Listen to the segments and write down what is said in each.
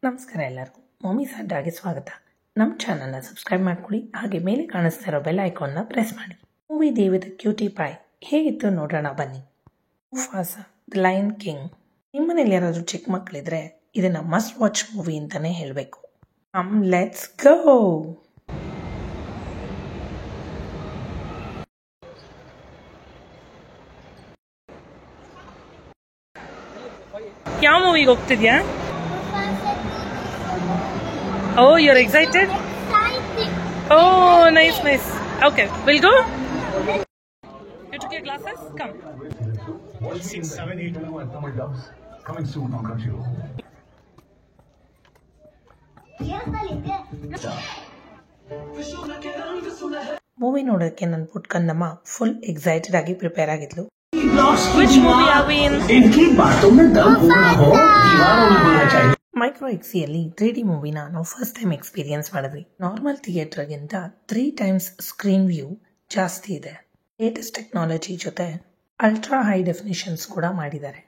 ನಮಸ್ಕಾರ ಎಲ್ಲರಿಗೂ ಮಮ್ಮೀಸ್ ಅಡ್ಡಾಗೆ ಸ್ವಾಗತ. ನಮ್ಮ ಚಾನಲ್ನ ಸಬ್ಸ್ಕ್ರೈಬ್ ಮಾಡ್ಕೊಳ್ಳಿ, ಹಾಗೆ ಮೇಲೆ ಕಾಣಿಸ್ತಾ ಇರೋ ಬೆಲ್ ಐಕಾನ್ನ ಪ್ರೆಸ್ ಮಾಡಿ. Movie day with cutie Pai ಹೇಗಿತ್ತು ನೋಡೋಣ ಬನ್ನಿ. ಮುಫಾಸಾ ದ ಲಯನ್ ಕಿಂಗ್. ನಿಮ್ಮನೇಲಿ ಯಾರಾದರೂ ಚಿಕ್ಕ ಮಕ್ಕಳಿದ್ರೆ ಇದನ್ನ ಮಸ್ಟ್ ವಾಚ್ ಮೂವಿ ಅಂತಾನೆ ಹೇಳಬೇಕು. Let's go. ಯಾವ ಮೂವಿಗೆ ಹೋಗ್ತಿದ್ಯಾ? Oh, you're excited? Oh, nice. Okay, we'll go. You took your glasses? Come. Scene 7, 8, and Tamil dubs coming soon on Crunchyroll. Movie ನೋಡೋಕ್ಕೆ ನನ್ನ ಪುಟ್ಕಂದಮ್ಮ ಫುಲ್ ಎಕ್ಸೈಟೆಡ್ ಆಗಿ prepare ಆಗಿದ್ಲು. Which movie are we in? इनकी बातों में दम होना हो, दीवारों में होना चाहिए. ಮೈಕ್ರೋ ಎಕ್ಸಿಯಲ್ಲಿ 3D ಮೂವಿನ ನಾವು ಫಸ್ಟ್ ಟೈಮ್ ಎಕ್ಸ್ಪೀರಿಯನ್ಸ್ ಮಾಡಿದ್ವಿ. ನಾರ್ಮಲ್ ಥಿಯೇಟರ್ಗಿಂತ 3 times ಸ್ಕ್ರೀನ್ ವ್ಯೂ ಜಾಸ್ತಿ ಇದೆ. ಲೇಟೆಸ್ಟ್ ಟೆಕ್ನಾಲಜಿ ಜೊತೆ ಅಲ್ಟ್ರಾ ಹೈ ಡೆಫಿನಿಷನ್ಸ್ ಕೂಡ ಮಾಡಿದ್ದಾರೆ.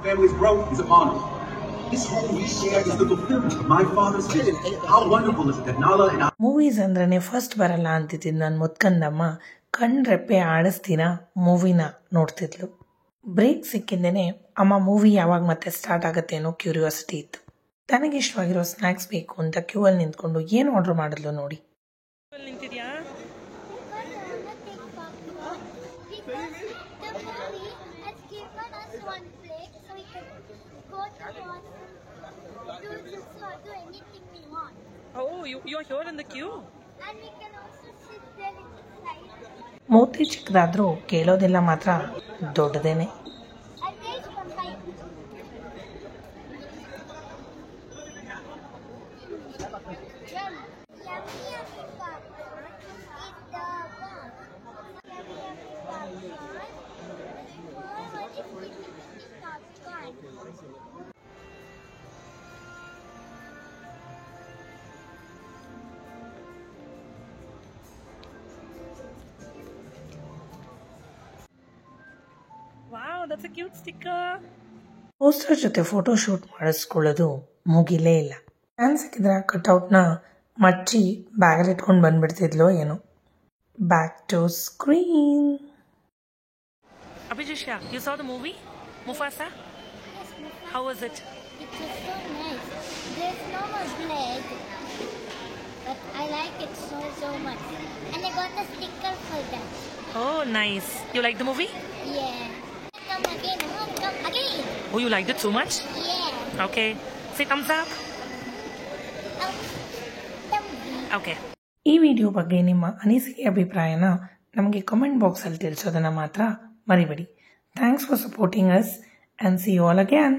Family's growth is upon us. This home we share is the fulfillment of my father's vision. How wonderful is it that Nala and I... movies ಅಂದ್ರೇ first ಬರಲ್ಲ ಅಂತಿದ್ದು ನನ್ನ ಮುತ್ಕಂದಮ್ಮ ಕಣ್ರೆಪ್ಪೆ ಆಡಿಸ್ದಿನ ಮೂವಿನ ನೋಡ್ತಿದ್ಲು. Break ಸಿಕ್ಕಿಂದೇನೆ ಅಮ್ಮ movie ಯಾವಾಗ ಮತ್ತೆ start ಆಗುತ್ತೆ ಅನ್ನೋ ಕ್ಯೂರಿಯಾಸಿಟಿ ಇತ್ತು. ತನಗೆ ಇಷ್ಟವಾಗಿರೋ ಸ್ನ್ಯಾಕ್ಸ್ ಬೇಕು ಅಂತ ಕ್ಯೂ ಅಲ್ಲಿ ನಿಂತ್ಕೊಂಡು ಏನು ಆರ್ಡರ್ ಮಾಡಿದ್ಲು ನೋಡಿ. ನಿಂತಿದ್ಯಾ? Oh, you are here in the queue? And we can also sit there inside. ಮೂರ್ತಿ ಚಿಕ್ಕದಾದ್ರೂ ಕೇಳೋದೆಲ್ಲ ಮಾತ್ರ ದೊಡ್ಡದೇನೆ. Wow, that's a cute sticker. Poster ಜೊತೆ ಫೋಟೋ ಶೂಟ್ ಮಾಡಿಸ್ಕೊಳ್ಳೋದು ಮುಗಿಲೇ ಇಲ್ಲ. ಚಾನ್ಸ್ ಸಿಕ್ಕಿದ್ರೆ ಕಟ್ಔಟ್ನ ಮಚ್ಚಿ ಬ್ಯಾಗಲ್ಲಿ ಇಟ್ಕೊಂಡು ಬಂದ್ಬಿಡ್ತಿದ್ಲೋ ಏನೋ. Back to screen. Abhijisha, you saw the movie Mufasa? Yes, Mufasa. How was it? It was so nice. There's no more blood, but I like it so much. And I got a sticker for that. Oh, nice. You like the movie? Yeah. Come again. Oh, you liked it so much? Yeah. Okay. Say thumbs up. Okay. ಈ video ಬಗ್ಗೆ ನಿಮ್ಮ ಅನಿಸಿಕೆ ಅಭಿಪ್ರಾಯನ ನಮಗೆ comment ಬಾಕ್ಸಲ್ಲಿ ತಿಳಿಸೋದನ್ನ ಮಾತ್ರ ಮರಿಬೇಡಿ. Thanks for supporting us and see you all again.